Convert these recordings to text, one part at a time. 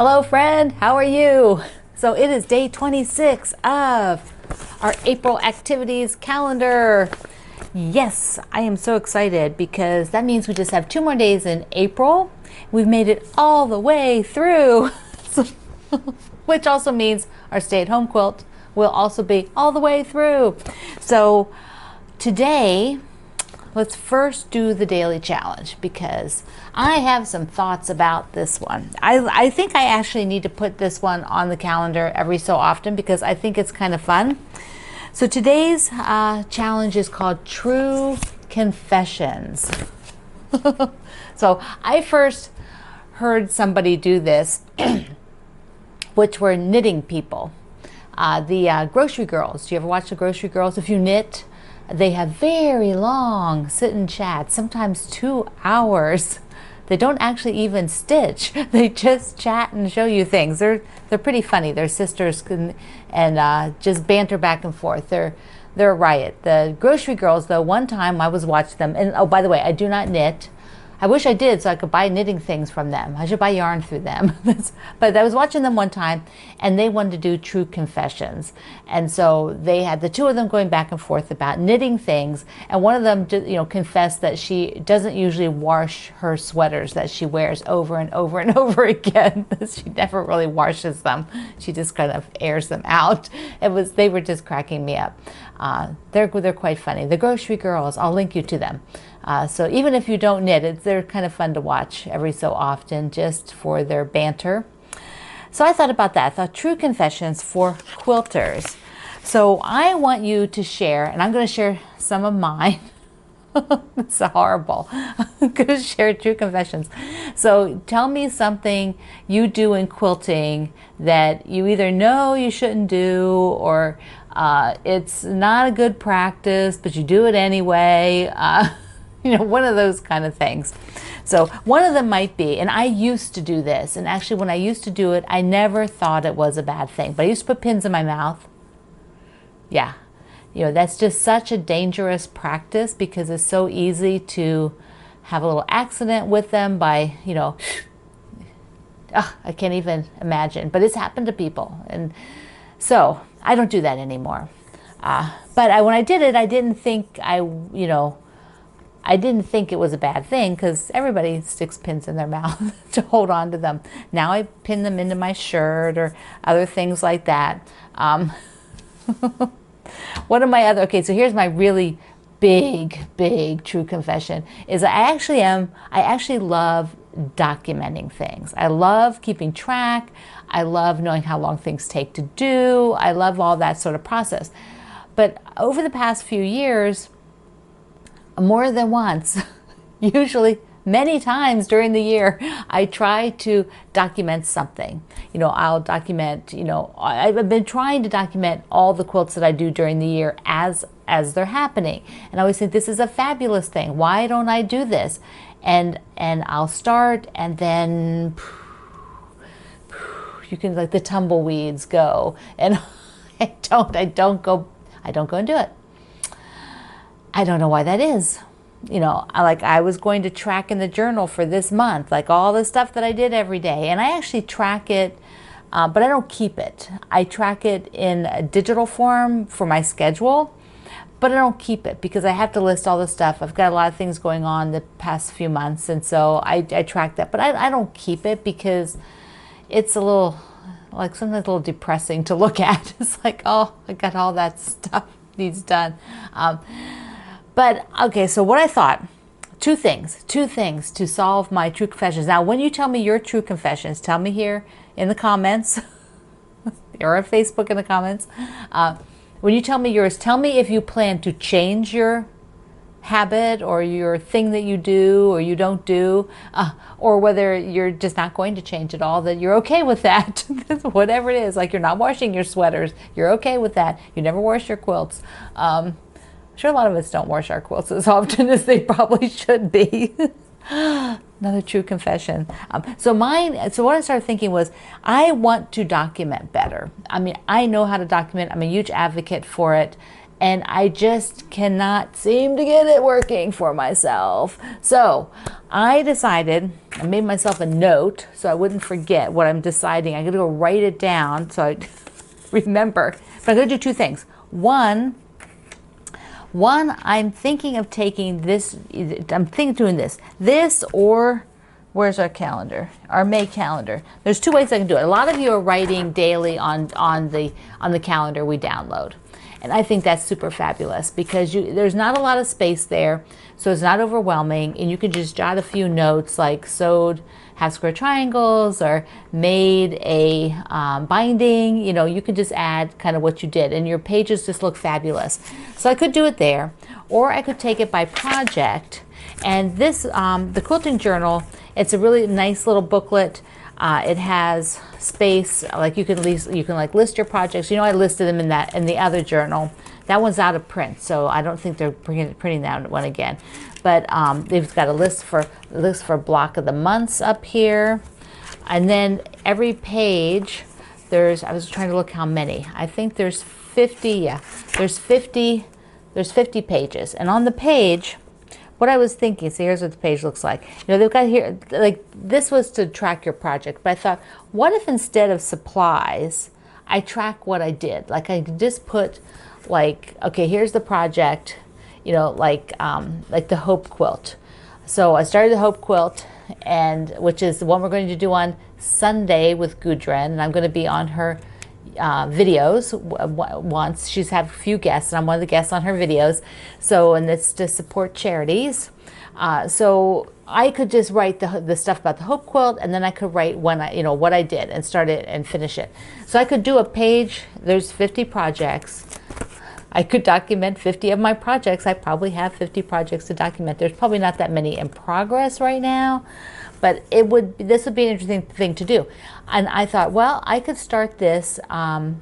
Hello friend, how are you? So it is day 26 of our April activities calendar. Yes, I am so excited because that means we just have 2 more days in April. We've made it all the way through, which also means our stay-at-home quilt will also be all the way through. So today, let's first do the daily challenge because I have some thoughts about this one. I think I actually need to put this one on the calendar every so often because I think it's kind of fun. So today's challenge is called True Confessions. So I first heard somebody do this, which were knitting people. The grocery girls. Do you ever watch the grocery girls? If you knit, they have very long sit and chat, sometimes 2 hours. They don't actually even stitch. They just chat and show you things. They're pretty funny. They're sisters and just banter back and forth. They're a riot. The grocery girls, though, one time I was watching them, and oh, by the way, I do not knit. I wish I did so I could buy knitting things from them. I should buy yarn through them. But I was watching them one time and they wanted to do true confessions. And so they had the two of them going back and forth about knitting things. And one of them just, confessed that she doesn't usually wash her sweaters that she wears over and over and over again. She never really washes them. She just kind of airs them out. They were just cracking me up. They're quite funny. The grocery girls, I'll link you to them. So even if you don't knit, they're kind of fun to watch every so often just for their banter. So I thought about that. I thought true confessions for quilters. So I want you to share, and I'm going to share some of mine. It's horrible. I'm going to share true confessions. So tell me something you do in quilting that you either know you shouldn't do or it's not a good practice, but you do it anyway. One of those kind of things. So one of them might be, and I used to do this, and actually when I used to do it, I never thought it was a bad thing, but I used to put pins in my mouth. Yeah. That's just such a dangerous practice because it's so easy to have a little accident with them by, I can't even imagine, but it's happened to people. And so I don't do that anymore. But when I did it, I didn't think I didn't think it was a bad thing because everybody sticks pins in their mouth to hold on to them. Now I pin them into my shirt or other things like that. One of my other, okay, so here's my really big true confession is I actually love documenting things. I love keeping track. I love knowing how long things take to do. I love all that sort of process. But over the past few years, more than once, usually many times during the year, I try to document something. I'll document, I've been trying to document all the quilts that I do during the year as they're happening. And I always think this is a fabulous thing. Why don't I do this? And I'll start and then you can like the tumbleweeds go and I don't go and do it. I don't know why that is. I was going to track in the journal for this month, like all the stuff that I did every day. And I actually track it, but I don't keep it. I track it in a digital form for my schedule, but I don't keep it because I have to list all the stuff. I've got a lot of things going on the past few months. And so I track that, but I don't keep it because it's a little, like sometimes a little depressing to look at. It's like, oh, I got all that stuff needs done. But okay, so what I thought, two things to solve my true confessions. Now, when you tell me your true confessions, tell me here in the comments or on Facebook in the comments. When you tell me yours, tell me if you plan to change your habit or your thing that you do or you don't do, or whether you're just not going to change at all, that you're okay with that. Whatever it is, like you're not washing your sweaters, you're okay with that. You never wash your quilts. I'm sure a lot of us don't wash our quilts as often as they probably should be. Another true confession. So what I started thinking was, I want to document better. I mean, I know how to document. I'm a huge advocate for it. and I just cannot seem to get it working for myself. So I decided, I made myself a note so I wouldn't forget what I'm deciding. I'm going to go write it down so I remember. But I'm going to do two things. One, I'm thinking of taking this, I'm thinking of doing this or where's our calendar? Our May calendar. There's two ways I can do it. A lot of you are writing daily on the calendar we download. And I think that's super fabulous because there's not a lot of space there, so it's not overwhelming, and you can just jot a few notes like sewed half square triangles or made a binding. You know, you can just add kind of what you did, and your pages just look fabulous. So I could do it there, or I could take it by project. And this, the quilting journal, it's a really nice little booklet. It has space, like you can like list your projects. You know, I listed them in the other journal. That one's out of print, so I don't think they're printing that one again. But they've got a list for block of the months up here, and then every page I was trying to look how many. I think there's 50. Yeah, there's 50 pages, and on the page, what I was thinking, so here's what the page looks like. You know, they've got here, like this was to track your project, but I thought, what if instead of supplies, I track what I did? Like I could just put like, okay, here's the project, you know, like the Hope Quilt. So I started the Hope Quilt, and which is the one we're going to do on Sunday with Gudrun, and I'm going to be on her videos once. She's had a few guests, and I'm one of the guests on her videos. So, and it's to support charities. So I could just write the stuff about the Hope Quilt, and then I could write when what I did and start it and finish it. So I could do a page. There's 50 projects. I could document 50 of my projects. I probably have 50 projects to document. There's probably not that many in progress right now, but this would be an interesting thing to do. And I thought, well, I could start this and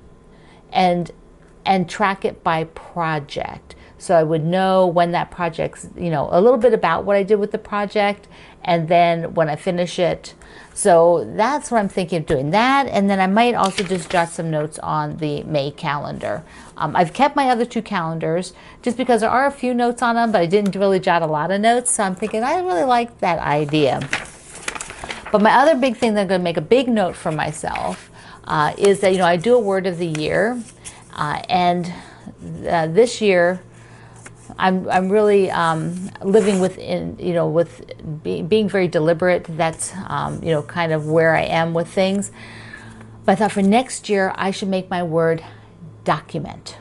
track it by project. So I would know when that project's, you know, a little bit about what I did with the project, and then when I finish it. So that's what I'm thinking of doing, that, and then I might also just jot some notes on the May calendar. I've kept my other two calendars just because there are a few notes on them, but I didn't really jot a lot of notes. So I'm thinking I really like that idea. But my other big thing that I'm going to make a big note for myself is that, you know, I do a word of the year, and this year I'm really living within, you know, with being very deliberate. That's you know, kind of where I am with things. But I thought for next year I should make my word document.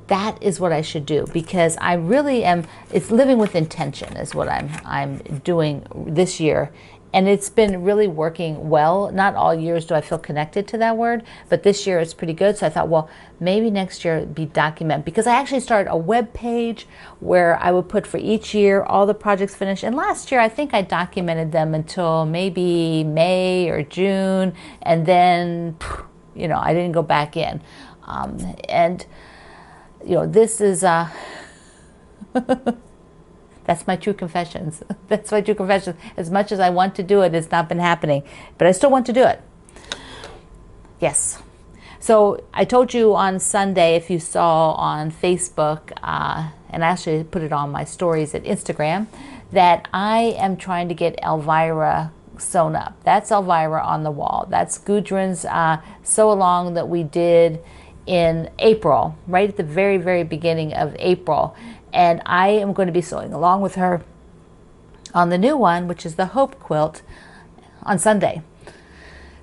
That is what I should do, because I really am. It's living with intention is what I'm doing this year. And it's been really working well. Not all years do I feel connected to that word, but this year it's pretty good. So I thought, well, maybe next year it'd be document, because I actually started a web page where I would put for each year all the projects finished. And last year I think I documented them until maybe May or June, and then, you know, I didn't go back in. And you know, this is that's my true confessions. That's my true confessions. As much as I want to do it, it's not been happening. But I still want to do it. Yes. So I told you on Sunday, if you saw on Facebook, and I actually put it on my stories at Instagram, that I am trying to get Elvira sewn up. That's Elvira on the wall. That's Gudrun's sew along that we did in April, right at the very, very beginning of April. And I am going to be sewing along with her on the new one, which is the Hope Quilt, on Sunday.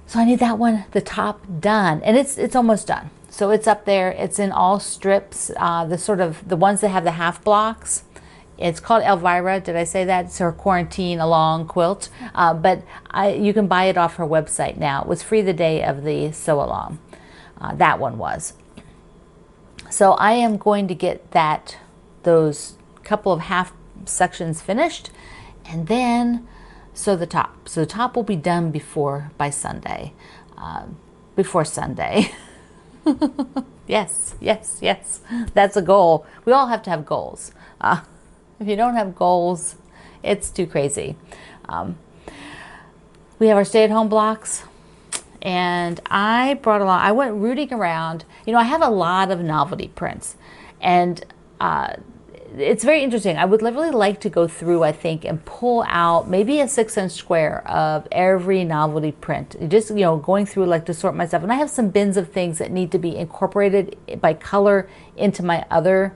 So I need that one, the top, done. And it's almost done. So it's up there. It's in all strips, the ones that have the half blocks. It's called Elvira. Did I say that? It's her quarantine along quilt. But you can buy it off her website now. It was free the day of the sew along. That one was. So I am going to get those couple of half sections finished, and then sew the top. So the top will be done by Sunday. Before Sunday. Yes, yes, yes. That's a goal. We all have to have goals. If you don't have goals, it's too crazy. We have our stay-at-home blocks. And I went rooting around. You know, I have a lot of novelty prints. And it's very interesting. I would really like to go through, I think, and pull out maybe a 6-inch square of every novelty print. Just, you know, going through like to sort my stuff. And I have some bins of things that need to be incorporated by color into my other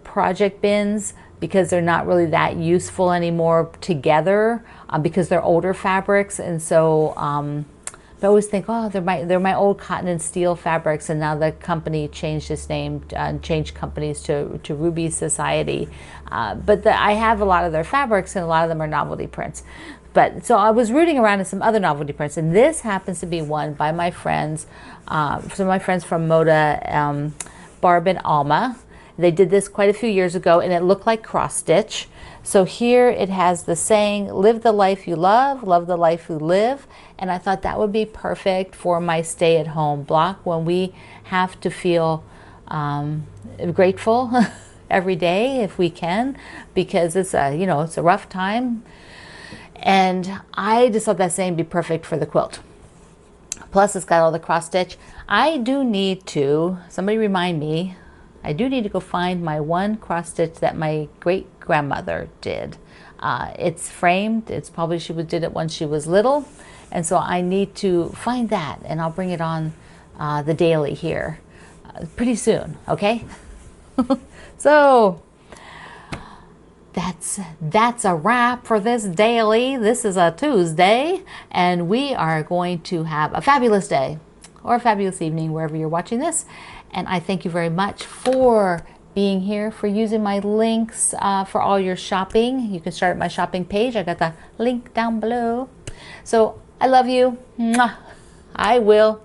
project bins because they're not really that useful anymore together because they're older fabrics. And so I always think, oh, they're my old cotton and steel fabrics, and now the company changed its name and changed companies to Ruby Society. But I have a lot of their fabrics, and a lot of them are novelty prints. But so I was rooting around in some other novelty prints, and this happens to be one by my friends, some of my friends from Moda, Barb and Alma. They did this quite a few years ago, and it looked like cross stitch. So here it has the saying, live the life you love the life you live. And I thought that would be perfect for my stay-at-home block when we have to feel grateful every day if we can, because it's a, you know, it's a rough time. And I just thought that saying would be perfect for the quilt. Plus it's got all the cross stitch. I do need to, somebody remind me, I do need to go find my one cross stitch that my great grandmother did. It's framed. It's probably she did it when she was little, and so I need to find that, and I'll bring it on the daily here pretty soon. Okay. So that's a wrap for this daily. This is a Tuesday, and we are going to have a fabulous day or a fabulous evening wherever you're watching this. And I thank you very much for being here, for using my links for all your shopping. You can start at my shopping page. I got the link down below. So I love you. Mwah. I will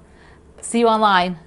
see you online.